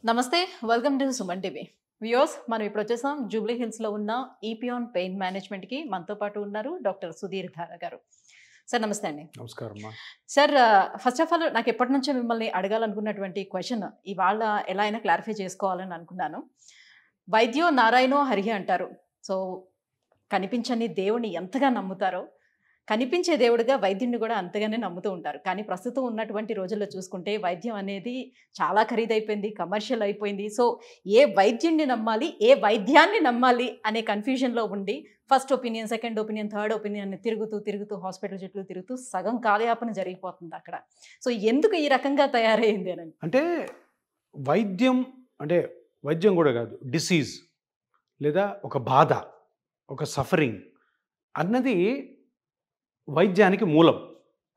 నమస్తే welcome to Suman TV viewers మనం ఇప్పుడు వచ్చేసాం జూబ్లీ హిల్స్ లో ఉన్న ఈపియాన్ పెయిన్ మేనేజ్మెంట్ కి మనతో పాటు ఉన్నారు డాక్టర్ సుధీర్ ధారా గారు. సార్ నమస్తే అండి. నమస్కారం. సార్ ఫస్ట్ ఆఫ్ ఆల్ నాకు ఎప్పటి నుంచో మిమ్మల్ని అడగాలనుకున్నటువంటి క్వశ్చన్ ఇవాళ ఎలా అయినా క్లారిఫై చేసుకోవాలని అనుకున్నాను. వైద్యో నారాయణో హరి అంటారు. సో కనిపించని దేవుని ఎంతగా నమ్ముతారో కనిపించే దేవుడిగా వైద్యుడిని కూడా అంతగానే నమ్ముతూ ఉంటారు. కానీ ప్రస్తుతం ఉన్నటువంటి రోజుల్లో చూసుకుంటే వైద్యం అనేది చాలా ఖరీదైపోయింది, కమర్షియల్ అయిపోయింది. సో ఏ వైద్యుడిని నమ్మాలి, ఏ వైద్యాన్ని నమ్మాలి అనే కన్ఫ్యూజన్లో ఉండి first opinion, second opinion, third opinion తిరుగుతూ హాస్పిటల్ చుట్టూ తిరుగుతూ సగం కాలయాపన జరిగిపోతుంది అక్కడ. సో ఎందుకు ఈ రకంగా తయారైంది అని అంటే వైద్యం కూడా కాదు, డిసీజ్ లేదా ఒక బాధ, ఒక సఫరింగ్ అన్నది వైద్యానికి మూలం.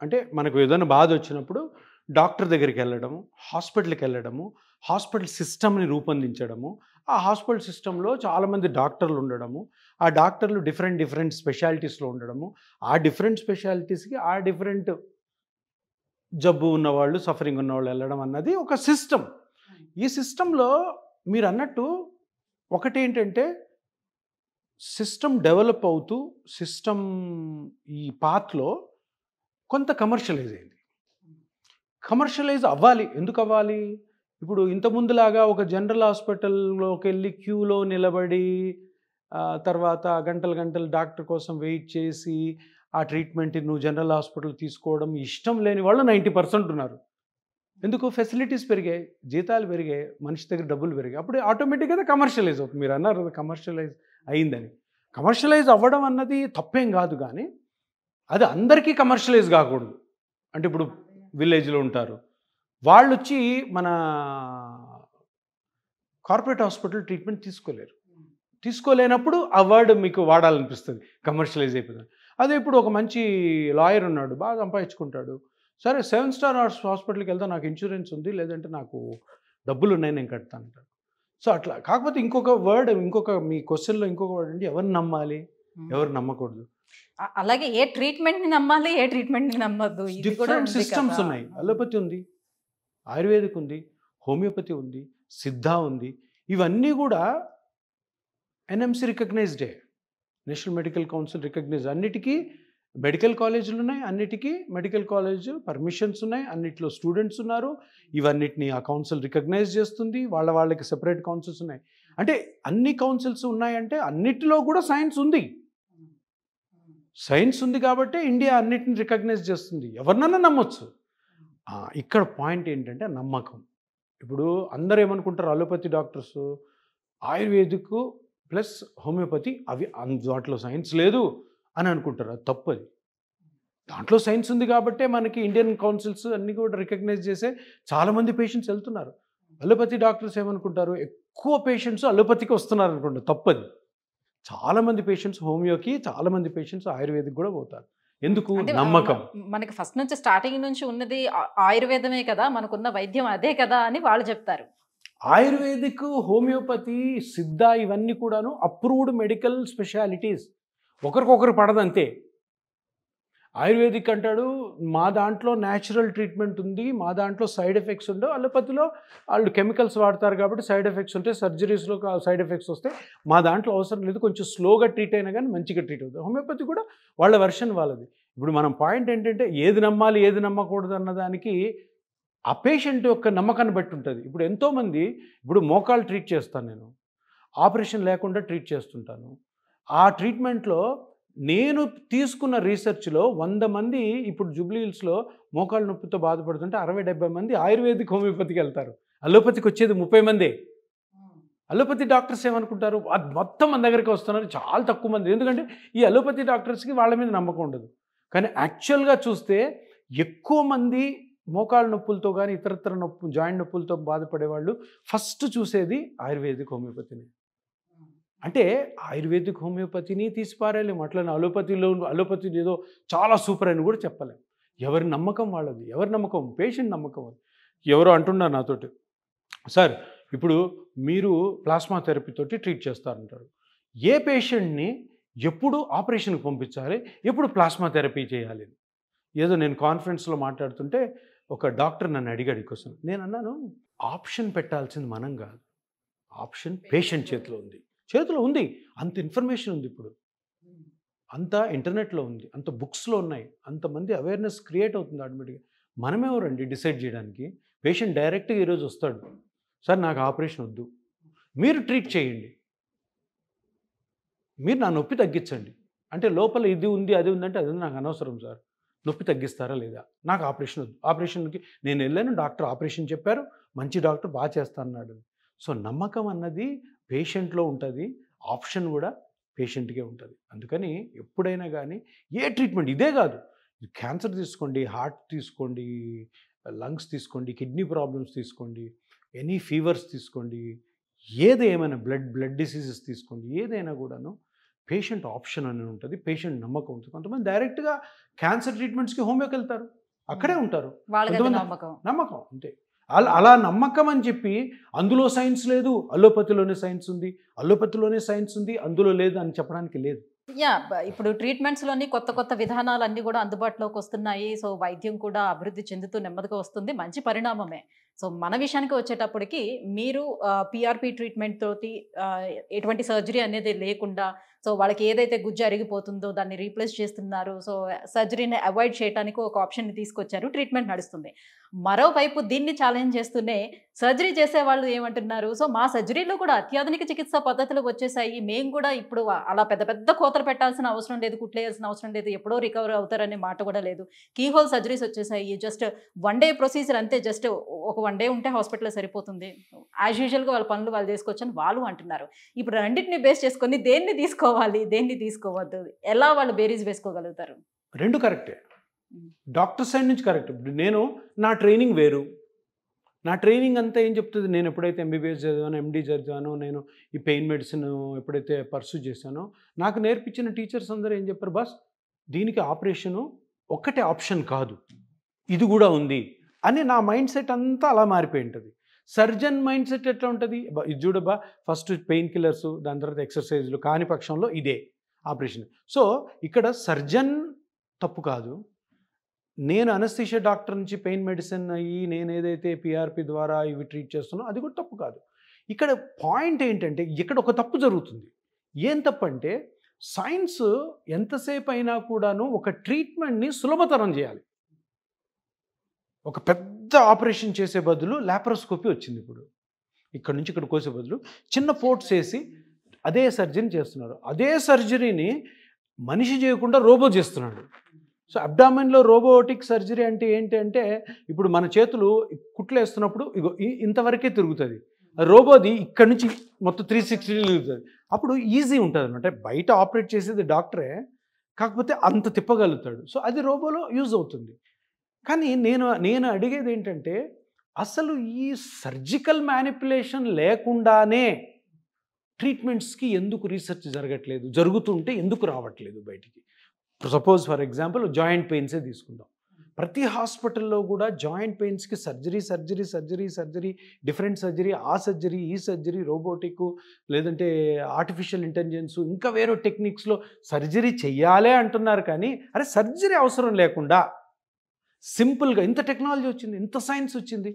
అంటే మనకు ఏదైనా బాధ వచ్చినప్పుడు డాక్టర్ దగ్గరికి వెళ్ళడము, హాస్పిటల్కి వెళ్ళడము, హాస్పిటల్ సిస్టమ్ని రూపొందించడము, ఆ హాస్పిటల్ సిస్టంలో చాలామంది డాక్టర్లు ఉండడము, ఆ డాక్టర్లు డిఫరెంట్ స్పెషాలిటీస్లో ఉండడము, ఆ డిఫరెంట్ స్పెషాలిటీస్కి ఆ డిఫరెంట్ జబ్బు ఉన్నవాళ్ళు, సఫరింగ్ ఉన్నవాళ్ళు వెళ్ళడం అన్నది ఒక సిస్టమ్. ఈ సిస్టంలో మీరు అన్నట్టు ఒకటేంటంటే సిస్టమ్ డెవలప్ అవుతూ సిస్టమ్ ఈ పాత్లో కొంత కమర్షియలైజ్ అయింది. కమర్షియలైజ్ అవ్వాలి. ఎందుకు అవ్వాలి? ఇప్పుడు ఇంతకుముందులాగా ఒక జనరల్ హాస్పిటల్లోకి వెళ్ళి క్యూలో నిలబడి తర్వాత గంటలు డాక్టర్ కోసం వెయిట్ చేసి ఆ ట్రీట్మెంట్ నువ్వు జనరల్ హాస్పిటల్ తీసుకోవడం ఇష్టం లేని వాళ్ళు 90% ఉన్నారు. ఎందుకు? ఫెసిలిటీస్ పెరిగాయి, జీతాలు పెరిగాయి, మనిషి దగ్గర డబ్బులు పెరిగాయి. అప్పుడు ఆటోమేటిక్గా కమర్షియలైజ్ అవుతుంది. మీరు అన్నారు కమర్షియలైజ్ అయిందని. కమర్షియలైజ్ అవ్వడం అన్నది తప్పేం కాదు, కానీ అది అందరికీ కమర్షియలైజ్ కాకూడదు. అంటే ఇప్పుడు విలేజ్లో ఉంటారు, వాళ్ళు వచ్చి మన కార్పొరేట్ హాస్పిటల్ ట్రీట్మెంట్ తీసుకోలేనప్పుడు ఆ వర్డ్ మీకు వాడాలనిపిస్తుంది, కమర్షియలైజ్ అయిపోతుంది. అదే ఇప్పుడు ఒక మంచి లాయర్ ఉన్నాడు, బాగా సంపాదించుకుంటాడు, సరే 7 స్టార్ హాస్పిటల్కి వెళ్తా, నాకు ఇన్సూరెన్స్ ఉంది, లేదంటే నాకు డబ్బులు ఉన్నాయి, నేను కడతాను అంటాడు. సో అట్లా. కాకపోతే మీ క్వశ్చన్లో ఇంకొక వర్డ్ అంటే ఎవరిని నమ్మాలి, ఎవరు నమ్మకూడదు. అలాగే ఏ ట్రీట్మెంట్ని నమ్మాలి, ఏ ట్రీట్మెంట్ని నమ్మద్దు, డిఫరెంట్ సిస్టమ్స్ ఉన్నాయి. అలోపతి ఉంది, ఆయుర్వేదిక్ ఉంది, హోమియోపతి ఉంది, సిద్ధ ఉంది. ఇవన్నీ కూడా ఎన్ఎంసి రికగ్నైజ్డే, నేషనల్ మెడికల్ కౌన్సిల్ రికగ్నైజ్. అన్నిటికీ మెడికల్ కాలేజీలు ఉన్నాయి, అన్నిటికీ మెడికల్ కాలేజ్ పర్మిషన్స్ ఉన్నాయి, అన్నిట్లో స్టూడెంట్స్ ఉన్నారు. ఇవన్నిటిని ఆ కౌన్సిల్ రికగ్నైజ్ చేస్తుంది. వాళ్ళకి సెపరేట్ కౌన్సిల్స్ ఉన్నాయి. అంటే అన్ని కౌన్సిల్స్ ఉన్నాయంటే అన్నిటిలో కూడా సైన్స్ ఉంది కాబట్టి ఇండియా అన్నిటిని రికగ్నైజ్ చేస్తుంది. ఎవరినన్నా నమ్మొచ్చు. ఇక్కడ పాయింట్ ఏంటంటే నమ్మకం. ఇప్పుడు అందరూ ఏమనుకుంటారు, allopathy doctors ayurvedic plus homeopathy అవి వాటిలో సైన్స్ లేదు అని అనుకుంటారు. అది తప్పది. దాంట్లో సైన్స్ ఉంది కాబట్టే మనకి ఇండియన్ కౌన్సిల్స్ అన్నీ కూడా రికగ్నైజ్ చేసే చాలామంది పేషెంట్స్ వెళ్తున్నారు. అలోపతి డాక్టర్స్ ఏమనుకుంటారు, ఎక్కువ పేషెంట్స్ అలోపతికి వస్తున్నారు అనుకుంటారు. తప్పది. చాలామంది పేషెంట్స్ హోమియోకి, చాలామంది పేషెంట్స్ ఆయుర్వేదిక్ కూడా పోతారు. ఎందుకు? నమ్మకం. మనకి ఫస్ట్ నుంచి స్టార్టింగ్ నుంచి ఉన్నది ఆయుర్వేదమే కదా, మనకున్న వైద్యం అదే కదా అని వాళ్ళు చెప్తారు. ఆయుర్వేదిక్, హోమియోపతి, సిద్ధ ఇవన్నీ కూడాను అప్రూవ్డ్ మెడికల్ స్పెషాలిటీస్. ఒకరికొకరు పడదంతే. ఆయుర్వేదిక్ అంటాడు మా దాంట్లో న్యాచురల్ ట్రీట్మెంట్ ఉంది, మా దాంట్లో సైడ్ ఎఫెక్ట్స్ ఉండవు. అలోపతిలో వాళ్ళు కెమికల్స్ వాడతారు కాబట్టి సైడ్ ఎఫెక్ట్స్ ఉంటాయి, సర్జరీస్లో సైడ్ ఎఫెక్ట్స్ వస్తాయి. మా దాంట్లో అవసరం లేదు, కొంచెం స్లోగా ట్రీట్ అయినా కానీ మంచిగా ట్రీట్ అవుతుంది. హోమియోపతి కూడా వాళ్ళ వెర్షన్ వాళ్ళది. ఇప్పుడు మనం పాయింట్ ఏంటంటే ఏది నమ్మాలి, ఏది నమ్మకూడదు అన్నదానికి ఆ పేషెంట్ యొక్క నమ్మకాన్ని బట్టి ఉంటుంది. ఇప్పుడు ఎంతోమంది, ఇప్పుడు మోకాలు ట్రీట్ చేస్తాను నేను, ఆపరేషన్ లేకుండా ట్రీట్ చేస్తుంటాను. ఆ ట్రీట్మెంట్లో నేను తీసుకున్న రీసెర్చ్లో 100 మంది ఇప్పుడు జూబ్లీ హిల్స్లో మోకాళ్ళ నొప్పితో బాధపడుతుంటే 60-70 మంది ఆయుర్వేదిక్ హోమియోపతికి వెళ్తారు. అలోపతికి వచ్చేది 30 మందే. అలోపతి డాక్టర్స్ ఏమనుకుంటారు, మొత్తం మన దగ్గరికి వస్తున్నారు, చాలా తక్కువ మంది. ఎందుకంటే ఈ అలోపతి డాక్టర్స్కి వాళ్ళ మీద నమ్మకం ఉండదు. కానీ యాక్చువల్గా చూస్తే ఎక్కువ మంది మోకాళ్ళ నొప్పులతో కానీ ఇతరత్ర జాయింట్ నొప్పులతో బాధపడేవాళ్ళు ఫస్ట్ చూసేది ఆయుర్వేదిక్ హోమియోపతిని. అంటే ఆయుర్వేదిక్ హోమియోపతిని తీసిపారేలేము. అట్లనే అలోపతి ఏదో చాలా సూపర్ అని కూడా చెప్పలేము. ఎవరి నమ్మకం వాళ్ళది. ఎవరి నమ్మకం? పేషెంట్ నమ్మకం అది. ఎవరో అంటున్నారు నాతోటి, సార్ ఇప్పుడు మీరు ప్లాస్మా థెరపీతోటి ట్రీట్ చేస్తారంటారు, ఏ పేషెంట్ని ఎప్పుడు ఆపరేషన్కి పంపించాలి, ఎప్పుడు ప్లాస్మా థెరపీ చేయాలి? ఏదో నేను కాన్ఫరెన్స్లో మాట్లాడుతుంటే ఒక డాక్టర్ నన్ను అడిగాడు ఈ క్వశ్చన్. నేను అన్నాను, ఆప్షన్ పెట్టాల్సింది మనం కాదు, ఆప్షన్ పేషెంట్ చేతిలో ఉంది. చేతిలో ఉంది, అంత ఇన్ఫర్మేషన్ ఉంది, ఇప్పుడు అంత ఇంటర్నెట్లో ఉంది, అంత బుక్స్లో ఉన్నాయి, అంతమంది అవేర్నెస్ క్రియేట్ అవుతుంది ఆటోమేటిక్గా. మనమేవరండి డిసైడ్ చేయడానికి? పేషెంట్ డైరెక్ట్గా ఈరోజు వస్తాడు, సార్ నాకు ఆపరేషన్ వద్దు, మీరు ట్రీట్ చేయండి, మీరు నా నొప్పి తగ్గించండి అంటే, లోపల ఇది ఉంది అది ఉందంటే అది నాకు అనవసరం సార్, నొప్పి తగ్గిస్తారా లేదా, నాకు ఆపరేషన్ వద్దు. ఆపరేషన్కి నేను వెళ్ళాను, డాక్టర్ ఆపరేషన్ చెప్పారు, మంచి డాక్టర్ బాగా చేస్తా అన్నాడు. సో నమ్మకం అన్నది పేషెంట్లో ఉంటుంది, ఆప్షన్ కూడా పేషెంట్కే ఉంటుంది. అందుకని ఎప్పుడైనా కానీ ఏ ట్రీట్మెంట్, ఇదే కాదు, క్యాన్సర్ తీసుకోండి, హార్ట్ తీసుకోండి, లంగ్స్ తీసుకోండి, కిడ్నీ ప్రాబ్లమ్స్ తీసుకోండి, ఎనీ ఫీవర్స్ తీసుకోండి, ఏదేమైనా బ్లడ్ డిసీజెస్ తీసుకోండి, ఏదైనా కూడాను పేషెంట్ ఆప్షన్ అని ఉంటుంది, పేషెంట్ నమ్మకం ఉంటుంది. కొంతమంది డైరెక్ట్గా క్యాన్సర్ ట్రీట్మెంట్స్కి హోమియోకి వెళ్తారు, అక్కడే ఉంటారు, నమ్మకం అంతే. అలా నమ్మకం అని చెప్పి అందులో సైన్స్ లేదు, అల్లోపతిలోనే సైన్స్ ఉంది, అల్లోపతిలోనే సైన్స్ ఉంది, అందులో లేదు అని చెప్పడానికి లేదు. ఇప్పుడు ట్రీట్మెంట్స్లోని కొత్త కొత్త విధానాలు అన్నీ కూడా అందుబాటులోకి వస్తున్నాయి. సో వైద్యం కూడా అభివృద్ధి చెందుతూ నెమ్మదిగా వస్తుంది, మంచి పరిణామమే. సో మన విషయానికి వచ్చేటప్పటికి మీరు పిఆర్పి ట్రీట్మెంట్ తోటి ఎటువంటి సర్జరీ అనేది లేకుండా, సో వాళ్ళకి ఏదైతే గుజ్జు అరిగిపోతుందో దాన్ని రీప్లేస్ చేస్తున్నారు. సో సర్జరీని అవాయిడ్ చేయడానికి ఒక ఆప్షన్ని తీసుకొచ్చారు, ట్రీట్మెంట్ నడుస్తుంది. మరోవైపు దీన్ని ఛాలెంజ్ చేస్తూనే సర్జరీ చేసే వాళ్ళు ఏమంటున్నారు, సో మా సర్జరీలో కూడా అత్యాధునిక చికిత్సా పద్ధతులు వచ్చేసాయి, మేము కూడా ఇప్పుడు అలా పెద్ద పెద్ద కోతలు పెట్టాల్సిన అవసరం లేదు, కుట్లేయాల్సిన అవసరం లేదు, ఎప్పుడో రికవర్ అవుతారనే మాట కూడా లేదు, కీహోల్ సర్జరీస్ వచ్చేసాయి, జస్ట్ 1 day ప్రొసీజర్ అంతే, జస్ట్ ఒక 1 day ఉంటే హాస్పిటల్లో సరిపోతుంది, యాజ్ యూజువల్గా వాళ్ళ పనులు వాళ్ళు చేసుకోవచ్చని వాళ్ళు అంటున్నారు. ఇప్పుడు రెండింటిని బేస్ చేసుకొని దేన్ని తీసుకోవాలి, దేన్ని తీసుకోవద్దు, ఎలా వాళ్ళు బేరీజ్ వేసుకోగలుగుతారు? రెండు కరెక్టే, డాక్టర్ సైడ్ నుంచి కరెక్ట్. ఇప్పుడు నేను నా ట్రైనింగ్ వేరు, నా ట్రైనింగ్ అంతా ఏం చెప్తుంది, నేను ఎప్పుడైతే ఎంబీబీఎస్ చదివానో, ఎండి చదివానో, నేను ఈ పెయిన్ మెడిసిన్ ఎప్పుడైతే పర్సూ చేశానో, నాకు నేర్పించిన టీచర్స్ అందరూ ఏం చెప్పారు, బస్ దీనికి ఆపరేషను ఒక్కటే ఆప్షన్ కాదు, ఇది కూడా ఉంది అని నా మైండ్ సెట్ అంతా అలా మారిపోయి ఉంటుంది. సర్జన్ మైండ్ సెట్ ఎట్లా ఉంటుంది, ఇది చూడబ్బా ఫస్ట్ పెయిన్ కిల్లర్స్, దాని తర్వాత ఎక్సర్సైజ్లు, కాని పక్షంలో ఇదే ఆపరేషన్. సో ఇక్కడ సర్జన్ తప్పు కాదు, నేను అనస్థీషియా డాక్టర్ నుంచి పెయిన్ మెడిసిన్ అయ్యి నేను ఏదైతే పిఆర్పి ద్వారా ఇవి ట్రీట్ చేస్తున్నా అది కూడా తప్పు కాదు. ఇక్కడ పాయింట్ ఏంటంటే ఇక్కడ ఒక తప్పు జరుగుతుంది. ఏం తప్పు అంటే, సైన్స్ ఎంతసేపు అయినా కూడాను ఒక ట్రీట్మెంట్ని సులభతరం చేయాలి. ఒక పెద్ద ఆపరేషన్ చేసే బదులు లాప్రోస్కోపీ వచ్చింది, ఇప్పుడు ఇక్కడ నుంచి ఇక్కడ కోసే బదులు చిన్న పోర్ట్స్ వేసి అదే సర్జరీని చేస్తున్నారు. అదే సర్జరీని మనిషి చేయకుండా రోబో చేస్తున్నాడు. సో అబ్డామెన్లో రోబోటిక్ సర్జరీ అంటే ఏంటి అంటే, ఇప్పుడు మన చేతులు కుట్లు వేస్తున్నప్పుడు ఇగో ఇంతవరకే తిరుగుతుంది, రోబోది ఇక్కడ నుంచి మొత్తం 360 తిరుగుతుంది. అప్పుడు ఈజీ ఉంటుంది అనమాట. బయట ఆపరేట్ చేసేది డాక్టరే, కాకపోతే అంత తిప్పగలుగుతాడు. సో అది రోబోలో యూజ్ అవుతుంది. కానీ నేను అడిగేది ఏంటంటే, అసలు ఈ సర్జికల్ మ్యానిపులేషన్ లేకుండానే ట్రీట్మెంట్స్కి ఎందుకు రీసెర్చ్ జరగట్లేదు, జరుగుతుంటే ఎందుకు రావట్లేదు బయటికి? సపోజ్ ఫర్ ఎగ్జాంపుల్ జాయింట్ పెయిన్సే తీసుకుందాం. ప్రతి హాస్పిటల్లో కూడా జాయింట్ పెయిన్స్కి సర్జరీ, డిఫరెంట్ సర్జరీ, ఆ సర్జరీ, ఈ సర్జరీ, రోబోటిక్, లేదంటే ఆర్టిఫిషియల్ ఇంటెలిజెన్స్, ఇంకా వేరే టెక్నిక్స్లో సర్జరీ చెయ్యాలే అంటున్నారు. కానీ అరే సర్జరీ అవసరం లేకుండా సింపుల్గా ఇంత టెక్నాలజీ వచ్చింది, ఇంత సైన్స్ వచ్చింది,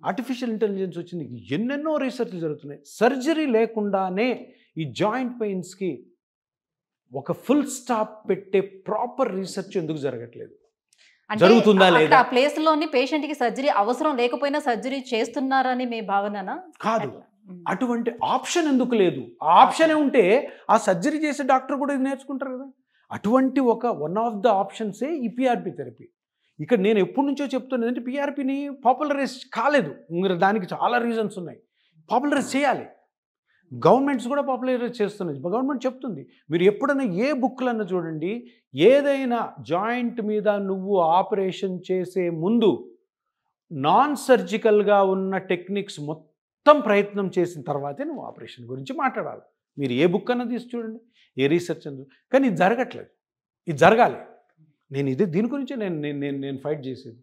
ఆర్టిఫిషియల్ ఇంటెలిజెన్స్ వచ్చింది, ఎన్నెన్నో రీసెర్చ్ జరుగుతున్నాయి. సర్జరీ లేకుండానే ఈ జాయింట్ పెయిన్స్కి ఒక ఫుల్ స్టాప్ పెట్టే ప్రాపర్ రీసెర్చ్ ఎందుకు జరగట్లేదు? జరుగుతుందా లేదా? ఆ ప్లేస్ లోని పేషెంట్ కి సర్జరీ అవసరం లేకపోయినా సర్జరీ చేస్తున్నారని మీ భావననా? కాదు, అటువంటి ఆప్షన్ ఎందుకు లేదు? ఆ ఆప్షనే ఉంటే ఆ సర్జరీ చేసే డాక్టర్ కూడా ఇది నేర్చుకుంటారు కదా. అటువంటి వన్ ఆఫ్ ద ఆప్షన్సే ఈ పిఆర్పి థెరపీ. ఇక్కడ నేను ఎప్పటి నుంచో చెప్తున్నది అంటే, పిఆర్పిని పాపులరైజ్ కాలేదు, దానికి చాలా రీజన్స్ ఉన్నాయి. పాపులరైజ్ చేయాలి, గవర్నమెంట్స్ కూడా పాపులరైజ్ చేస్తున్నాయి. గవర్నమెంట్ చెప్తుంది, మీరు ఎప్పుడైనా ఏ బుక్లన్నా చూడండి, ఏదైనా జాయింట్ మీద నువ్వు ఆపరేషన్ చేసే ముందు నాన్ సర్జికల్గా ఉన్న టెక్నిక్స్ మొత్తం ప్రయత్నం చేసిన తర్వాతే నువ్వు ఆపరేషన్ గురించి మాట్లాడాలి. మీరు ఏ బుక్ అన్నా తీసి చూడండి, ఏ రీసెర్చ్ అన్న. కానీ ఇది జరగట్లేదు, ఇది జరగాలి. దీని గురించి నేను ఫైట్ చేసేది.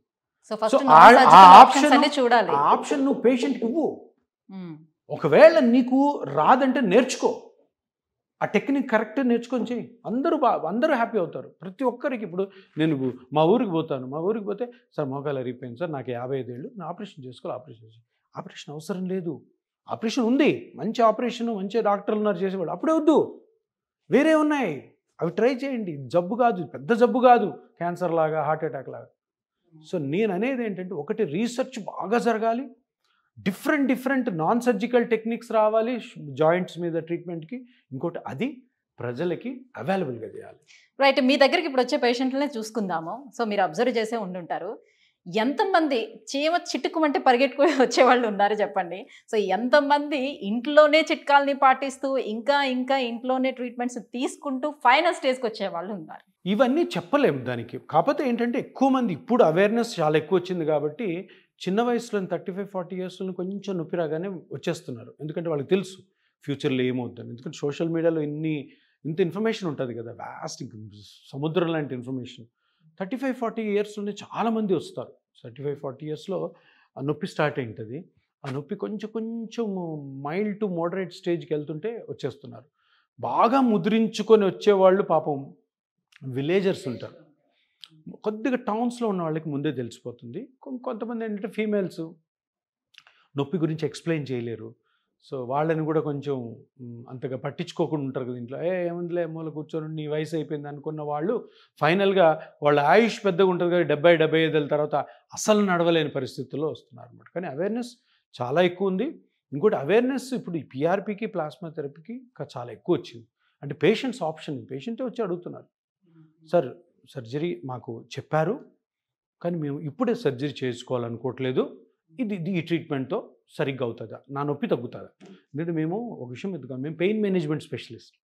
ఆప్షన్ నువ్వు పేషెంట్కి ఇవ్వు. ఒకవేళ నీకు రాదంటే నేర్చుకో, ఆ టెక్నిక్ కరెక్ట్ నేర్చుకొని చేయి, అందరూ హ్యాపీ అవుతారు. ప్రతి ఒక్కరికి ఇప్పుడు నేను మా ఊరికి పోతాను, మా ఊరికి పోతే సార్ మోకాలు అరిగిపోయింది సార్, నాకు 55 ఏళ్ళు, నేను ఆపరేషన్ చేసుకోవాలి, ఆపరేషన్ అవసరం లేదు. ఆపరేషన్ ఉంది, మంచి ఆపరేషన్, మంచి డాక్టర్లు ఉన్నారు చేసేవాళ్ళు, అప్పుడే వద్దు, వేరే ఉన్నాయి, అవి ట్రై చేయండి. జబ్బు కాదు, పెద్ద జబ్బు కాదు, క్యాన్సర్ లాగా, హార్ట్ అటాక్ లాగా. సో నేను అనేది ఏంటంటే, ఒకటి రీసెర్చ్ బాగా జరగాలి, డిఫరెంట్ నాన్ సర్జికల్ టెక్నిక్స్ రావాలి జాయింట్స్ మీద ట్రీట్మెంట్కి. ఇంకోటి అది ప్రజలకి అవైలబుల్గా చేయాలి. రైట్, మీ దగ్గరికి ఇప్పుడు వచ్చే పేషెంట్లనే చూసుకుందాము. సో మీరు అబ్జర్వ్ చేసే ఉండుంటారు, ఎంతమంది చీమ చిట్టుకుమంటే పరిగెట్టుకుని వచ్చేవాళ్ళు ఉన్నారు చెప్పండి. సో ఎంతమంది ఇంట్లోనే చిట్కాలని పాటిస్తూ ఇంకా ఇంట్లోనే ట్రీట్మెంట్స్ తీసుకుంటూ ఫైనల్ స్టేజ్కి వచ్చేవాళ్ళు ఉన్నారు. ఇవన్నీ చెప్పలేము దానికి. కాకపోతే ఏంటంటే ఎక్కువ మంది ఇప్పుడు అవేర్నెస్ చాలా ఎక్కువ వచ్చింది కాబట్టి చిన్న వయసులో 35-40 ఇయర్స్లో కొంచెం నొప్పి రాగానే వచ్చేస్తున్నారు. ఎందుకంటే వాళ్ళకి తెలుసు ఫ్యూచర్లో ఏమవుతుంది. ఎందుకంటే సోషల్ మీడియాలో ఇంత ఇన్ఫర్మేషన్ ఉంటుంది కదా, వ్యాస్ట్ సముద్రం లాంటి ఇన్ఫర్మేషన్. 35-40 ఇయర్స్లోనే చాలామంది వస్తారు. 35-40 ఇయర్స్లో ఆ నొప్పి స్టార్ట్ అయింటుంది. ఆ నొప్పి కొంచెం మైల్డ్ టు మోడరేట్ స్టేజ్కి వెళ్తుంటే వచ్చేస్తున్నారు. బాగా ముద్రించుకొని వచ్చేవాళ్ళు పాపం విలేజర్స్ ఉంటారు. కొద్దిగా టౌన్స్లో ఉన్న వాళ్ళకి ముందే తెలిసిపోతుంది. కొంతమంది ఏంటంటే ఫీమేల్స్ నొప్పి గురించి ఎక్స్ప్లెయిన్ చేయలేరు. సో వాళ్ళని కూడా కొంచెం అంతగా పట్టించుకోకుండా ఉంటారు కదా ఇంట్లో. ఏముందిలే మూల కూర్చొని నీ వయసు అయిపోయింది అనుకున్న వాళ్ళు ఫైనల్గా వాళ్ళ ఆయుష్ పెద్దగా ఉంటుంది కదా, 70-75 ఏళ్ళ తర్వాత అసలు నడవలేని పరిస్థితుల్లో వస్తున్నారు అన్నమాట. కానీ అవేర్నెస్ చాలా ఎక్కువ ఉంది. ఇంకోటి అవేర్నెస్ ఇప్పుడు ఈ పిఆర్పికి, ప్లాస్మా థెరపీకి చాలా ఎక్కువ వచ్చింది. అంటే పేషెంట్స్ ఆప్షన్, పేషెంటే వచ్చి అడుగుతున్నారు, సార్ సర్జరీ మాకు చెప్పారు కానీ మేము ఇప్పుడే సర్జరీ చేసుకోవాలనుకోవట్లేదు, ఈ ట్రీట్మెంట్తో సరిగ్గా అవుతుందా, నా నొప్పి తగ్గుతుందా? ఎందుకంటే మేము ఒక విషయం ఎదుగుతాం, మేము పెయిన్ మేనేజ్మెంట్ స్పెషలిస్ట్.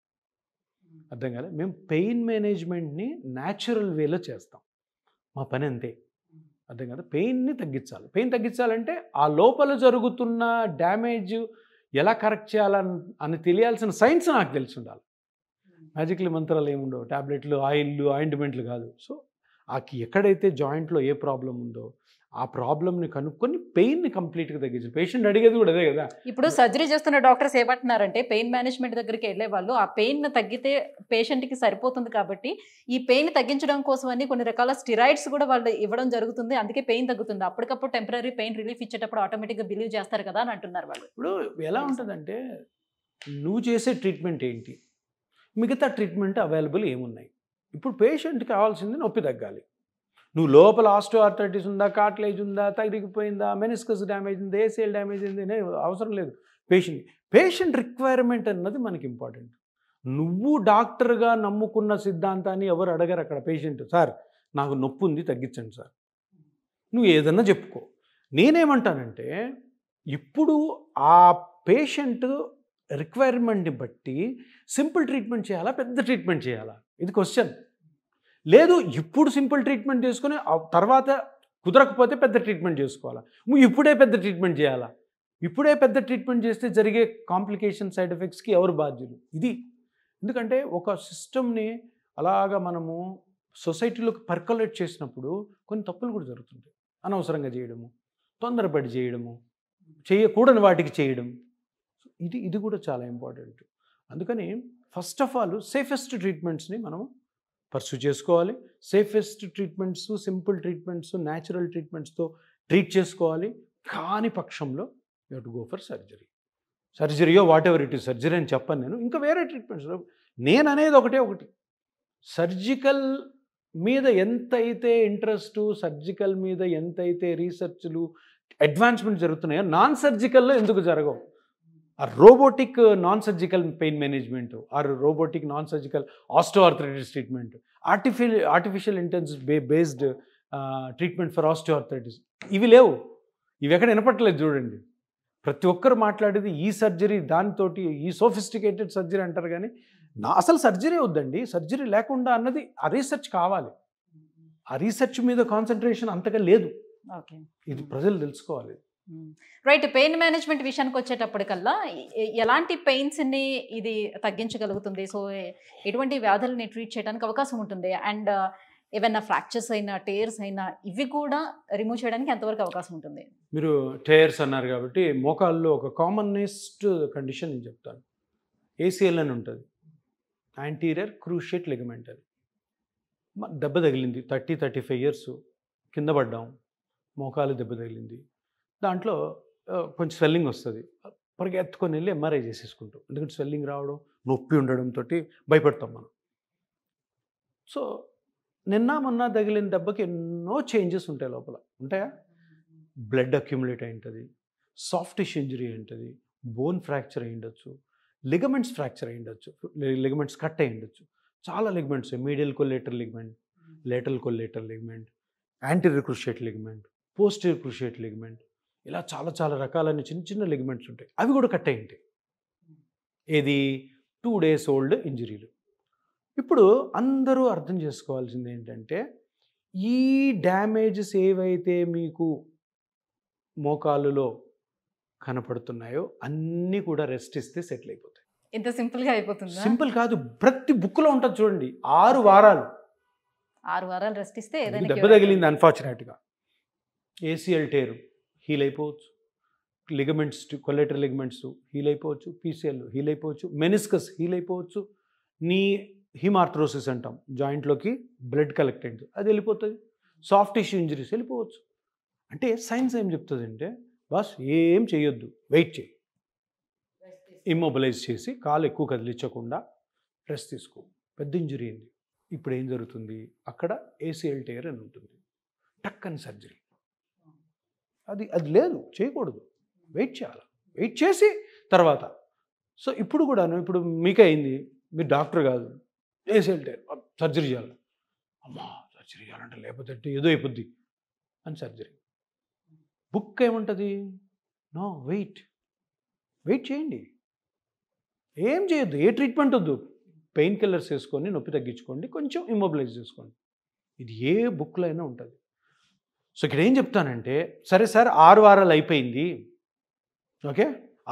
అర్థం కాలే, మేము పెయిన్ మేనేజ్మెంట్ని న్యాచురల్ వేలో చేస్తాం, మా పని అంతే. అర్థం కదా, పెయిన్ని తగ్గించాలి. పెయిన్ తగ్గించాలంటే ఆ లోపల జరుగుతున్న డ్యామేజ్ ఎలా కరెక్ట్ చేయాలని తెలియాల్సిన సైన్స్ నాకు తెలిసి ఉండాలి. మ్యాజిక్లు మంత్రాలు ఏముండవు, ట్యాబ్లెట్లు, ఆయింట్మెంట్లు కాదు. సో ఎక్కడైతే జాయింట్లో ఏ ప్రాబ్లం ఉందో ఆ ప్రాబ్లమ్ని కనుక్కొని పెయిన్ని కంప్లీట్గా తగ్గించాలి. పేషెంట్ అడిగేది కూడా అదే కదా. ఇప్పుడు సర్జరీ చేస్తున్న డాక్టర్స్ ఏమంటున్నారంటే పెయిన్ మేనేజ్మెంట్ దగ్గరికి వెళ్ళే వాళ్ళు ఆ పెయిన్ తగ్గితే పేషెంట్కి సరిపోతుంది కాబట్టి ఈ పెయిన్ తగ్గించడం కోసం అని కొన్ని రకాల స్టిరాయిడ్స్ కూడా వాళ్ళు ఇవ్వడం జరుగుతుంది, అందుకే పెయిన్ తగ్గుతుంది. అప్పటికప్పుడు టెంపరీ పెయిన్ రిలీఫ్ ఇచ్చేటప్పుడు ఆటోమేటిక్గా బిలీవ్ చేస్తారు కదా అని అంటున్నారు వాళ్ళు. ఇప్పుడు ఎలా ఉంటుందంటే, నువ్వు చేసే ట్రీట్మెంట్ ఏంటి, మిగతా ట్రీట్మెంట్ అవైలబుల్ ఏమున్నాయి. ఇప్పుడు పేషెంట్కి కావాల్సింది నొప్పి తగ్గాలి. నువ్వు లోపల ఆస్టియోఆర్థరైటిస్ ఉందా, కార్టిలేజ్ ఉందా, తగిలిపోయిందా, మెనిస్కస్ డ్యామేజ్ ఉందా, ఏసిఎల్ డ్యామేజ్ ఉంది అవసరం లేదు. పేషెంట్ రిక్వైర్మెంట్ అన్నది మనకి ఇంపార్టెంట్. నువ్వు డాక్టర్గా నమ్ముకున్న సిద్ధాంతాన్ని ఎవరు అడగరు అక్కడ. పేషెంట్ సార్ నాకు నొప్పి ఉంది తగ్గించండి సార్, నువ్వు ఏదన్నా చెప్పుకో. నేనేమంటానంటే ఇప్పుడు ఆ పేషెంట్ రిక్వైర్మెంట్ని బట్టి సింపుల్ ట్రీట్మెంట్ చేయాలా, పెద్ద ట్రీట్మెంట్ చేయాలా, ఇది క్వశ్చన్. లేదు ఇప్పుడు సింపుల్ ట్రీట్మెంట్ చేసుకుని తర్వాత కుదరకపోతే పెద్ద ట్రీట్మెంట్ చేసుకోవాలా, ఇప్పుడే పెద్ద ట్రీట్మెంట్ చేయాలా. ఇప్పుడే పెద్ద ట్రీట్మెంట్ చేస్తే జరిగే కాంప్లికేషన్, సైడ్ ఎఫెక్ట్స్కి ఎవరు బాధ్యులు? ఇది ఎందుకంటే ఒక సిస్టమ్ని అలాగా మనము సొసైటీలోకి పర్కలేట్ చేసినప్పుడు కొన్ని తప్పులు కూడా జరుగుతుంటాయి. అనవసరంగా చేయడము, తొందరపడి చేయడము, చేయకూడని వాటికి చేయడం, ఇది కూడా చాలా ఇంపార్టెంట్. అందుకని ఫస్ట్ ఆఫ్ ఆల్ సేఫెస్ట్ ట్రీట్మెంట్స్ని మనం పర్సూ చేసుకోవాలి. Safest treatments, simple treatments, natural ట్రీట్మెంట్స్తో ట్రీట్ చేసుకోవాలి. కాని పక్షంలో you have to go for సర్జరీయో whatever it is. Surgery అని చెప్పను నేను, ఇంకా వేరే ట్రీట్మెంట్స్. నేను అనేది ఒకటి, సర్జికల్ మీద ఎంతైతే ఇంట్రెస్ట్, సర్జికల్ మీద ఎంతైతే రీసెర్చ్లు, అడ్వాన్స్మెంట్ జరుగుతున్నాయో నాన్ సర్జికల్లో ఎందుకు జరగవు? ఆ robotic non surgical pain management, are robotic non surgical osteoarthritis treatment, artificial intelligence based treatment for osteoarthritis, ఇవి లేవు. ఇవి ఎక్కడ వినపట్టలేదు చూడండి. ప్రతి ఒక్కరు మాట్లాడేది ఈ సర్జరీ, దానితోటి ఈ సోఫిస్టికేటెడ్ సర్జరీ అంటారు. కానీ అసలు సర్జరీ వద్దండి, సర్జరీ లేకుండా అన్నది ఆ రీసెర్చ్ కావాలి. ఆ రీసెర్చ్ మీద కాన్సన్ట్రేషన్ అంతగా లేదు. ఇది ప్రజలు తెలుసుకోవాలి. రైట్, పెయిన్ మేనేజ్మెంట్ విషయానికి వచ్చేటప్పటికల్లా ఎలాంటి పెయిన్స్ని ఇది తగ్గించగలుగుతుంది? సో ఎటువంటి వ్యాధులని ట్రీట్ చేయడానికి అవకాశం ఉంటుంది? అండ్ ఏవైనా ఫ్రాక్చర్స్ అయినా, టేర్స్ అయినా ఇవి కూడా రిమూవ్ చేయడానికి ఎంతవరకు అవకాశం ఉంటుంది? మీరు టేర్స్ అన్నారు కాబట్టి మోకాల్లో ఒక కామన్నెస్ట్ కండిషన్ నేను చెప్తాను, ఏసీఎల్ అని ఉంటుంది. యాంటీరియర్ క్రూషియేట్ లిగమెంట్ అది. దెబ్బ తగిలింది, 35 ఇయర్స్, కింద పడ్డాం, మోకాలు దెబ్బ తగిలింది. దాంట్లో కొంచెం స్వెల్లింగ్ వస్తుంది, పరిగెత్తుకొని వెళ్ళి ఎంఆర్ఐ చేసేసుకుంటాం. ఎందుకంటే స్వెల్లింగ్ రావడం, నొప్పి ఉండడంతో భయపడతాం మనం. సో నిన్న మొన్న తగిలిన దెబ్బకి ఎన్నో చేంజెస్ ఉంటాయి లోపల. ఉంటాయా? బ్లడ్ అక్యుములేట్ అయి ఉంటుంది, సాఫ్ట్ టిష్యూ ఇంజరీ అయి ఉంటుంది, బోన్ ఫ్రాక్చర్ అయి ఉండొచ్చు, లిగమెంట్స్ ఫ్రాక్చర్ అయి ఉండొచ్చు, లిగమెంట్స్ కట్ అయి ఉండొచ్చు. చాలా ligaments, medial collateral ligament, lateral collateral ligament, anterior cruciate ligament, posterior cruciate ligament, ఇలా చాలా చాలా రకాలైన చిన్న చిన్న లిగమెంట్స్ ఉంటాయి. అవి కూడా కట్ అయి ఉంటాయి. ఏది 2 days ఓల్డ్ ఇంజరీలు. ఇప్పుడు అందరూ అర్థం చేసుకోవాల్సింది ఏంటంటే, ఈ డ్యామేజెస్ ఏవైతే మీకు మోకాలులో కనపడుతున్నాయో అన్నీ కూడా రెస్ట్ ఇస్తే సెటిల్ అయిపోతాయి. ఇంత సింపుల్గా అయిపోతుంది? సింపుల్ కాదు, ప్రతి బుక్లో ఉంటుంది చూడండి. 6 వారాలు 6 వారాలు రెస్ట్ ఇస్తే ఏదైనా దెబ్బ తగిలింది అన్ఫార్చునేట్గా, ఏసీఎల్ టేరు హీల్ అయిపోవచ్చు, లిగమెంట్స్ కొలేటరల్ లిగమెంట్స్ హీల్ అయిపోవచ్చు, పీసీఎల్ హీల్ అయిపోవచ్చు, మెనిస్కస్ హీల్ అయిపోవచ్చు, నీ హిమార్థ్రోసిస్ అంటాం, జాయింట్లోకి బ్లడ్ కలెక్ట్ అయింది, అది వెళ్ళిపోతుంది, సాఫ్ట్ టిష్యూ ఇంజరీస్ వెళ్ళిపోవచ్చు. అంటే సైన్స్ ఏం చెప్తుంది అంటే, బస్ ఏం చేయొద్దు, వెయిట్ చేయి, ఇమ్మొబిలైజ్ చేసి కాలు ఎక్కువ కదిలించకుండా రెస్ట్ తీసుకో. పెద్ద ఇంజరీ అయింది, ఇప్పుడు ఏం జరుగుతుంది, అక్కడ ఏసీఎల్ టేర్ అని ఉంటుంది, టక్కని సర్జరీ. అది లేదు, చేయకూడదు, వెయిట్ చేయాలి, వెయిట్ చేసి తర్వాత. సో ఇప్పుడు కూడాను, ఇప్పుడు మీకే అయింది, మీరు డాక్టర్ కాదు, ఏసీఎల్ టేర్ సర్జరీ చేయాలి, అమ్మా సర్జరీ చేయాలంటే లేకపోతే ఏదో అయిపోద్ది అని సర్జరీ. బుక్ ఏముంటుంది, నో వెయిట్ చేయండి, ఏం చేయొద్దు, ఏ ట్రీట్మెంట్ వద్దు, పెయిన్ కిల్లర్స్ వేసుకొని నొప్పి తగ్గించుకోండి, కొంచెం ఇమ్మొబిలైజ్ చేసుకోండి. ఇది ఏ బుక్లో అయినా ఉంటుంది. సో ఇక్కడ ఏం చెప్తానంటే, సరే సార్ 6 వారాలు అయిపోయింది, ఓకే,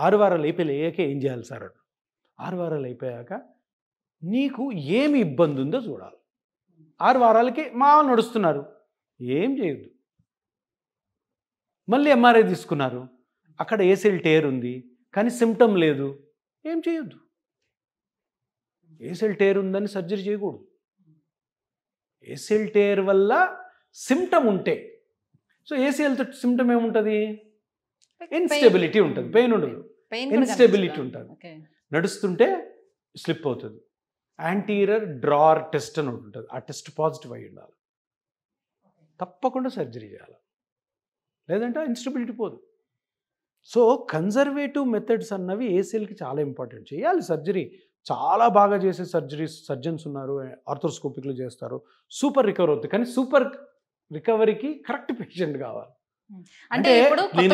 6 వారాలు అయిపోయాక ఏం చేయాలి సార్? 6 వారాలు అయిపోయాక నీకు ఏమి ఇబ్బంది ఉందో చూడాలి. 6 వారాలకి నడుస్తున్నారు, ఏం చేయొద్దు. మళ్ళీ ఎంఆర్ఐ తీసుకున్నారు, అక్కడ ఏసీఎల్ టేర్ ఉంది కానీ సిమ్టమ్ లేదు, ఏం చేయొద్దు. ఏసీఎల్ టేర్ ఉందని సర్జరీ చేయకూడదు. ఏసీఎల్ టేర్ వల్ల సిమ్టమ్ ఉంటే, సో ఏసీఎల్తో సిమ్టమ్ ఏముంటుంది, ఇన్స్టెబిలిటీ ఉంటుంది, పెయిన్ ఉండదు, ఇన్స్టెబిలిటీ ఉంటుంది, నడుస్తుంటే స్లిప్ అవుతుంది. యాంటీరియర్ డ్రార్ టెస్ట్ అని ఉంటుంది, ఆ టెస్ట్ పాజిటివ్ అయి ఉండాలి, తప్పకుండా సర్జరీ చేయాలి, లేదంటే ఇన్స్టెబిలిటీ పోదు. సో కన్జర్వేటివ్ మెథడ్స్ అన్నవి ఏసీఎల్కి చాలా ఇంపార్టెంట్. చేయాలి సర్జరీ, చాలా బాగా చేసే సర్జన్స్ ఉన్నారు, ఆర్థోస్కోపిక్లు చేస్తారు, సూపర్ రికవర్ అవుతుంది. కానీ సూపర్ రికవరీకి కరెక్ట్ పేషెంట్ కావాలి. అంటే నేను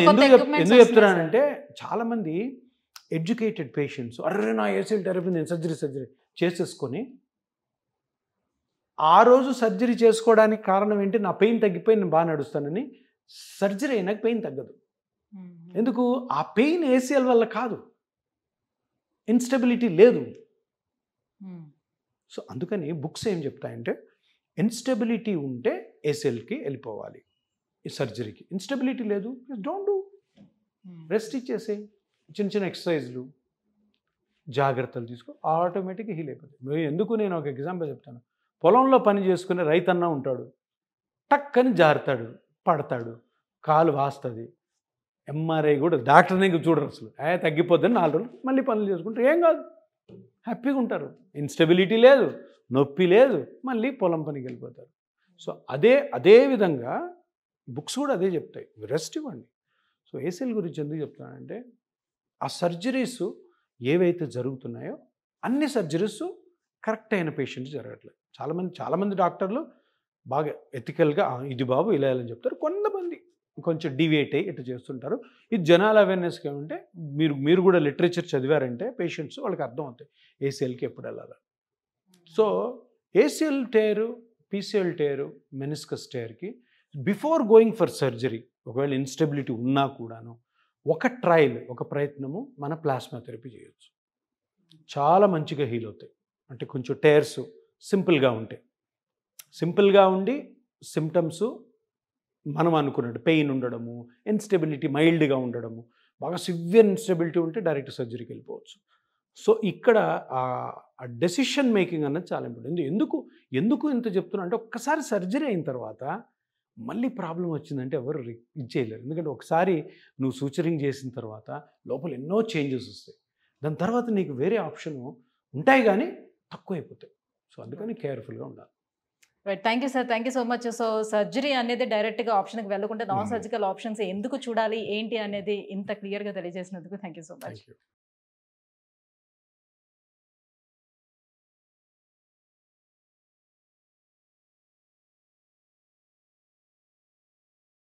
ఎందుకు చెప్తున్నానంటే, చాలామంది ఎడ్యుకేటెడ్ పేషెంట్స్, అర్రే నా ఏసీఎల్ థెరపీ నేను సర్జరీ చేసేసుకొని, ఆ రోజు సర్జరీ చేసుకోవడానికి కారణం ఏంటి, నా పెయిన్ తగ్గిపోయి నేను బాగా నడుస్తానని. సర్జరీ అయినాక పెయిన్ తగ్గదు. ఎందుకు? ఆ పెయిన్ ఏసీఎల్ వల్ల కాదు, ఇన్స్టెబిలిటీ లేదు. సో అందుకని బుక్స్ ఏం చెప్తాయంటే, ఇన్స్టెబిలిటీ ఉంటే ఏసీఎల్కి వెళ్ళిపోవాలి, ఈ సర్జరీకి. ఇన్స్టెబిలిటీ లేదు, డోంట్ డూ, రెస్ట్ ఇచ్చేసే, చిన్న చిన్న ఎక్సర్సైజ్లు, జాగ్రత్తలు తీసుకో, ఆటోమేటిక్గా హీల్ అయిపోతుంది. ఎందుకు నేను ఒక ఎగ్జాంపుల్ చెప్తాను. పొలంలో పని చేసుకునే రైతన్నా ఉంటాడు, టక్కని జారుతాడు, పడతాడు, కాలు వాస్తుంది, ఎంఆర్ఐ కూడా డాక్టర్ని చూడరు అసలు, తగ్గిపోద్దని 4 రోజులు మళ్ళీ పనులు చేసుకుంటారు, ఏం కాదు, హ్యాపీగా ఉంటారు, ఇన్స్టెబిలిటీ లేదు, నొప్పి లేదు, మళ్ళీ పొలం పనికి వెళ్ళిపోతారు. సో అదే విధంగా బుక్స్ కూడా అదే చెప్తాయి, రెస్ట్ ఇవ్వండి. సో ఏసీఎల్ గురించి ఎందుకు చెప్తానంటే, ఆ సర్జరీస్ ఏవైతే జరుగుతున్నాయో అన్ని సర్జరీస్ కరెక్ట్ అయిన పేషెంట్స్ జరగట్లేదు. చాలామంది డాక్టర్లు బాగా ఎథికల్గా ఇది బాబు ఇలా అని చెప్తారు, కొంతమంది కొంచెం డివియేట్ అయ్యి ఇట్లా చేస్తుంటారు. ఇది జనాల అవేర్నెస్గా ఉంటే, మీరు కూడా లిటరేచర్ చదివారంటే పేషెంట్స్ వాళ్ళకి అర్థం అవుతాయి ఏసీఎల్కి ఎప్పుడు వెళ్ళాలి. So ACL tear, PCL tear, meniscus టేర్కి బిఫోర్ గోయింగ్ ఫర్ సర్జరీ, ఒకవేళ ఇన్స్టెబిలిటీ ఉన్నా కూడాను ఒక ట్రయల్, ఒక ప్రయత్నము మన ప్లాస్మా థెరపీ చేయొచ్చు. చాలా మంచిగా హీల్ అవుతాయి. అంటే కొంచెం టేర్స్ సింపుల్గా ఉంటాయి, సింపుల్గా ఉండి సిమ్టమ్స్ మనం అనుకున్నట్టు పెయిన్ ఉండడము, ఇన్స్టెబిలిటీ మైల్డ్గా ఉండడము, బాగా సివియర్ ఇన్స్టెబిలిటీ ఉంటే డైరెక్ట్ సర్జరీకి వెళ్ళిపోవచ్చు. సో ఇక్కడ డెసిషన్ మేకింగ్ అన్నది చాలా ఇంపార్టెంట్. ఎందుకు ఇంత చెప్తున్నా అంటే ఒక్కసారి సర్జరీ అయిన తర్వాత మళ్ళీ ప్రాబ్లం వచ్చిందంటే ఎవరు ఇది చేయలేరు. ఎందుకంటే ఒకసారి నువ్వు సూచరింగ్ చేసిన తర్వాత లోపల ఎన్నో చేంజెస్ వస్తాయి. దాని తర్వాత నీకు వేరే ఆప్షన్ ఉంటాయి కానీ తక్కువైపోతాయి. సో అందుకని కేర్ఫుల్గా ఉండాలి. Right, thank you sir, thank you so much. So surgery అనేది డైరెక్ట్గా ఆప్షన్కి వెళ్ళకుండా నాన్ సర్జికల్ ఆప్షన్స్ ఎందుకు చూడాలి ఏంటి అనేది ఇంత క్లియర్గా తెలియజేసినందుకు thank you so much. Thank you.